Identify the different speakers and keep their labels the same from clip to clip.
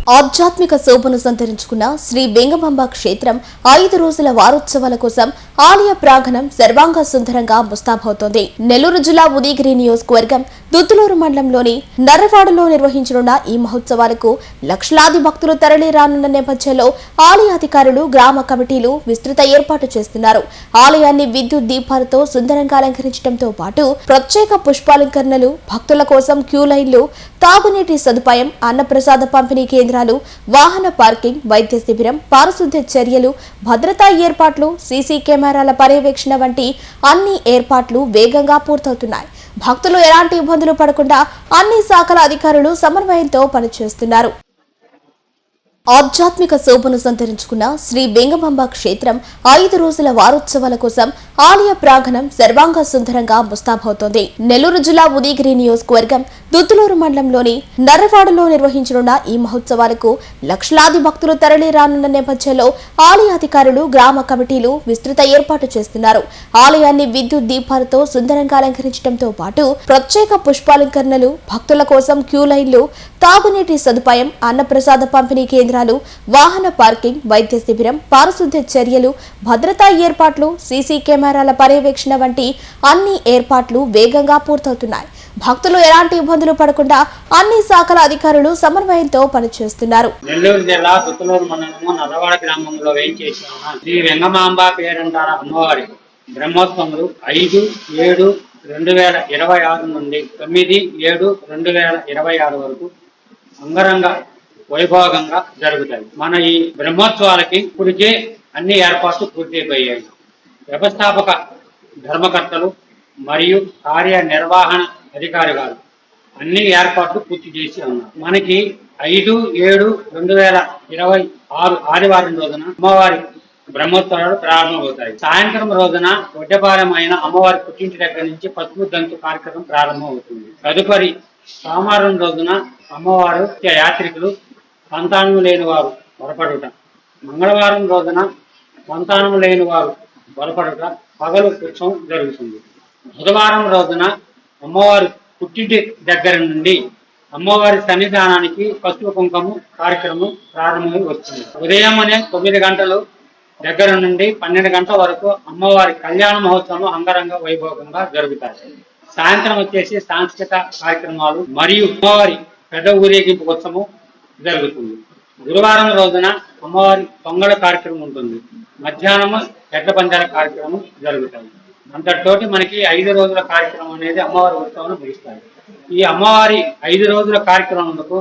Speaker 1: ఆధ్యాత్మిక శోభను సంతరించుకున్న శ్రీ వెంగమాంబ క్షేత్రం 5 రోజుల వారోత్సవాల కోసం ఆలయ ప్రాంగణం సర్వాంగ సుందరంగా ముస్తాబవుతోంది. నెల్లూరు జిల్లా ఉదయగిరి నియోజకవర్గం దుద్దులూరు మండలంలోని నర్రవాడలో నిర్వహించనున్న ఈ మహోత్సవాలకు లక్షలాది భక్తులు తరలి రానున్న నేపథ్యంలో ఆలయ అధికారులు, గ్రామ కమిటీలు విస్తృత ఏర్పాటు చేస్తున్నారు. ఆలయాన్ని విద్యుత్ దీపాలతో సుందరంగా అలంకరించడంతో పాటు ప్రత్యేక పుష్పాలంకరణలు, భక్తుల కోసం క్యూ లైన్లు, తాగునీటి సదుపాయం, అన్నప్రసాద పంపిణీ కేంద్రాలు, వాహన పార్కింగ్, వైద్య శిబిరం, పారిశుద్ధ్య చర్యలు, భద్రతా ఏర్పాట్లు, సీసీ కెమెరాల పర్యవేక్షణ వంటి అన్ని ఏర్పాట్లు వేగంగా పూర్తవుతున్నాయి. భక్తులు ఎలాంటి ఇబ్బందులు పడకుండా అన్ని శాఖల అధికారులు సమన్వయంతో పనిచేస్తున్నారు. ఆధ్యాత్మిక శోభను సంతరించుకున్న శ్రీ వెంగమాంబ క్షేత్రం 5 రోజుల వారోత్సవాల కోసం ఆలయ ప్రాంగణం సర్వాంగ సుందరంగా ముస్తాబవుతోంది. నెల్లూరు జిల్లా ఉదయగిరి నియోజకవర్గం దుద్దులూరు మండలంలోని నర్రవాడలో నిర్వహించనున్న ఈ మహోత్సవాలకు లక్షలాది భక్తులు తరలి రానున్న నేపథ్యంలో ఆలయ అధికారులు, గ్రామ కమిటీలు విస్తృత ఏర్పాటు చేస్తున్నారు. ఆలయాన్ని విద్యుత్ దీపాలతో సుందరంగా అలంకరించడంతో పాటు ప్రత్యేక పుష్పాలంకరణలు, భక్తుల కోసం క్యూ లైన్లు, తాగునీటి సదుపాయం, అన్నప్రసాద పంపిణీ కేంద్రాలు, వాహన పార్కింగ్, వైద్య శిబిరం, పారిశుద్ధ్య చర్యలు, భద్రతా ఏర్పాట్లు, సీసీ కెమెరాల పర్యవేక్షణ వంటి అన్ని ఏర్పాట్లు వేగంగా పూర్తవుతున్నాయి. భక్తులు ఎలాంటి ఇబ్బందులు పడకుండా అన్ని శాఖల అధికారులు సమన్వయంతో పనిచేస్తున్నారు.
Speaker 2: నెల్లూరు జిల్లా దుద్దులూరు మండలము నర్రవాడ గ్రామంలో వేయించేసిన శ్రీ వెంగమాంబ పేరంటార అమ్మవారి బ్రహ్మోత్సవములు 5/7/2026 నుండి 9/7/2026 వరకు అంగరంగ వైభోగంగా జరుగుతాయి. మన ఈ బ్రహ్మోత్సవాలకి ఇప్పటికే అన్ని ఏర్పాట్లు పూర్తయిపోయాయి. వ్యవస్థాపక ధర్మకర్తలు మరియు కార్యనిర్వహణ అధికారి గారు అన్ని ఏర్పాట్లు పూర్తి చేసి ఉన్నారు. మనకి 5/7/2026 ఆదివారం రోజున అమ్మవారి బ్రహ్మోత్సవాలు ప్రారంభమవుతాయి. సాయంత్రం రోజున వడ్డపారమైన అమ్మవారి పుట్టింటి దగ్గర నుంచి పసుపు దంతు కార్యక్రమం ప్రారంభమవుతుంది. తదుపరి సోమవారం రోజున అమ్మవారు యాత్రికులు సంతానం లేని వారు బలపడుట, మంగళవారం రోజున సంతానం లేని వారు బలపడుట పగలు ఉత్సవం జరుగుతుంది. బుధవారం రోజున అమ్మవారి పుట్టింటి దగ్గర నుండి అమ్మవారి సన్నిధానానికి పసుపు కుంకుమ కార్యక్రమం ప్రారంభమై వస్తుంది. ఉదయమనే 9 గంటలు దగ్గర నుండి 12 గంటల వరకు అమ్మవారి కళ్యాణ మహోత్సవం అంగరంగ వైభోగంగా జరుగుతాయి. సాయంత్రం వచ్చేసి సాంస్కృతిక కార్యక్రమాలు మరియు అమ్మవారి పెద్ద ఊరేగింపు ఉత్సవం జరుగుతుంది. గురువారం రోజున అమ్మవారి పొంగళ కార్యక్రమం ఉంటుంది. మధ్యాహ్నం ఎడ్ల పందాల కార్యక్రమం జరుగుతాయి. అంతటితోటి మనకి 5 రోజుల కార్యక్రమం అనేది అమ్మవారి ఉత్సవం ముగిస్తాయి. ఈ అమ్మవారి 5 రోజుల కార్యక్రమంకు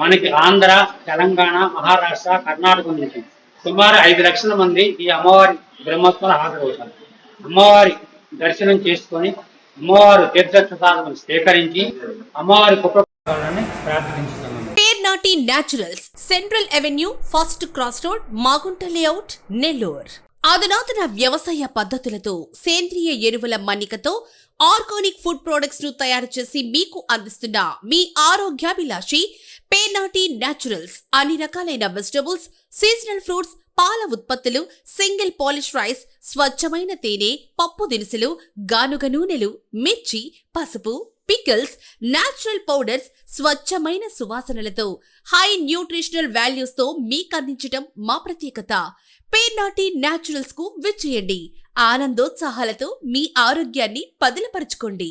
Speaker 2: మనకి ఆంధ్ర, తెలంగాణ, మహారాష్ట్ర, కర్ణాటక నుంచి సుమారు 5 లక్షల మంది ఈ అమ్మవారి బ్రహ్మోత్సవాలు హాజరవుతారు. అమ్మవారి దర్శనం చేసుకొని అమ్మవారు తీర్థప్రసాదం స్వీకరించి అమ్మవారి కృపని ప్రార్థించుతున్నాము.
Speaker 3: Pernati naturals, central avenue, first cross road, Magunta layout, Nellore. అధునాతన వ్యవసాయ పద్ధతులతో, సేంద్రియ ఎరువుల మన్నికతో ఆర్గానిక్ ఫుడ్ ప్రొడక్ట్స్ ను తయారు చేసి మీకు అందిస్తున్న మీ ఆరోగ్యాభిలాషి పేర్నాటి న్యాచురల్స్. అన్ని రకాలైన వెజిటబుల్స్, సీజనల్ ఫ్రూట్స్, పాల ఉత్పత్తులు, సింగిల్ పాలిష్ రైస్, స్వచ్ఛమైన తేనె, పప్పు దినుసులు, గానుగ నూనెలు, మిర్చి, పసుపు, పికిల్స్, నేచురల్ పౌడర్స్, స్వచ్ఛమైన సువాసనలతో హై న్యూట్రిషనల్ వాల్యూస్ తో మీకందించటం మా ప్రత్యేకత. పేర్నాటి న్యాచురల్స్ కు విచ్చేయండి. ఆనందోత్సాహాలతో మీ ఆరోగ్యాన్ని పదిలపరచుకోండి.